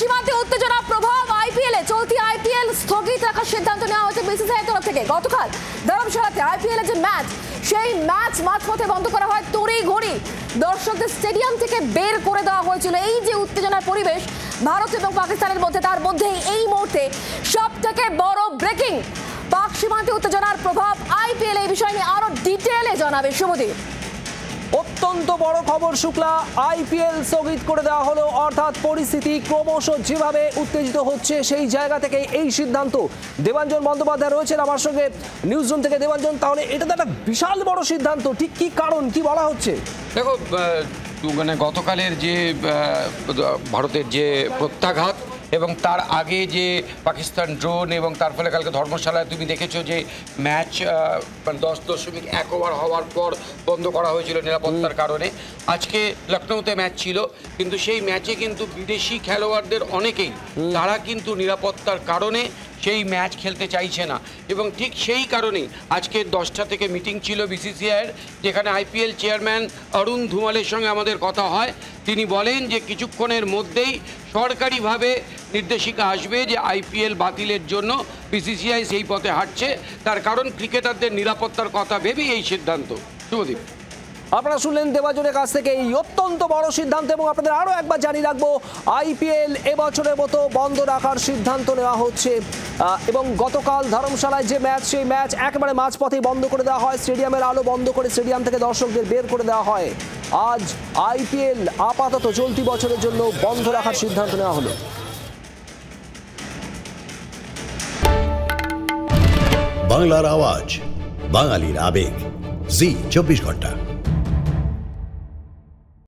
সীমান্তে উত্তেজনা প্রভাব আইপিএল এ চলতি আইপিএল স্থগিত রাখার সিদ্ধান্ত নেওয়া হয়েছে বিসিসিআই তরফ থেকে। গতকাল ধর্মশালাতে আইপিএল এর যে ম্যাচ সেই ম্যাচ মাঝপথে বন্ধ করা হয় তড়িঘড়ি। দর্শকদের স্টেডিয়াম থেকে বের করে দেওয়া হয়েছিল। এই যে উত্তেজনার পরিবেশ ভারত এবং পাকিস্তানের মধ্যে, তার মধ্যেই এই মুহূর্তে সব থেকে বড় ব্রেকিং, পাক সীমান্তে উত্তেজনার প্রভাব আইপিএল। এই বিষয় নিয়ে আরো ডিটেইলে জানাবে শুভদীপ। অত্যন্ত বড় খবর শুক্লা, আইপিএল স্থগিত করে দেওয়া হলো। অর্থাৎ পরিস্থিতি ক্রমশ যেভাবে উত্তেজিত হচ্ছে সেই জায়গা থেকে এই সিদ্ধান্ত। দেবাঞ্জন বন্দ্যোপাধ্যায় রয়েছেন আমার সঙ্গে নিউজ রুম থেকে। দেবাঞ্জন, তাহলে এটা তো একটা বিশাল বড় সিদ্ধান্ত, ঠিক কি কারণ, কি বলা হচ্ছে? দেখো, মানে গতকালের যে ভারতের যে প্রত্যাঘাত এবং তার আগে যে পাকিস্তান ড্রোন এবং তার ফলে কালকে ধর্মশালায় তুমি দেখেছো যে ম্যাচ 10.1 ওভার হওয়ার পর বন্ধ করা হয়েছিল নিরাপত্তার কারণে। আজকে লখনৌতে ম্যাচ ছিল, কিন্তু সেই ম্যাচে কিন্তু বিদেশি খেলোয়াড়দের অনেকেই তারা কিন্তু নিরাপত্তার কারণে সেই ম্যাচ খেলতে চাইছে না। এবং ঠিক সেই কারণেই আজকে 10টা থেকে মিটিং ছিল বিসিসিআইয়ের, যেখানে আইপিএল চেয়ারম্যান অরুণ ধুমালের সঙ্গে আমাদের কথা হয়। তিনি বলেন যে কিছুক্ষণের মধ্যেই সরকারিভাবে নির্দেশিকা আসবে যে আইপিএল বাতিলের জন্য বিসিসিআই সেই পথে হাঁটছে। তার কারণ ক্রিকেটারদের নিরাপত্তার কথা ভেবেই এই সিদ্ধান্ত। শুভদীপ, আপনারা শুনলেন দেবাজনের কাছ থেকে এই অত্যন্ত বড় সিদ্ধান্ত। এবং আপনাদের আরও একবার জানিয়ে রাখবো, আইপিএল এবছরের মতো বন্ধ রাখার সিদ্ধান্ত নেওয়া হচ্ছে। এবং গতকাল ধর্মশালায় যে ম্যাচ, সেই ম্যাচ একেবারে মাঝপথেই বন্ধ করে দেওয়া হয়। স্টেডিয়ামের আলো বন্ধ করে স্টেডিয়াম থেকে দর্শকদের বের করে দেওয়া হয়। আজ আইপিএল আপাতত চলতি বছরের জন্য বন্ধ রাখার সিদ্ধান্ত নেওয়া হলো। বাংলার আওয়াজ, বাঙালির আবেগ, জি 24 ঘন্টা।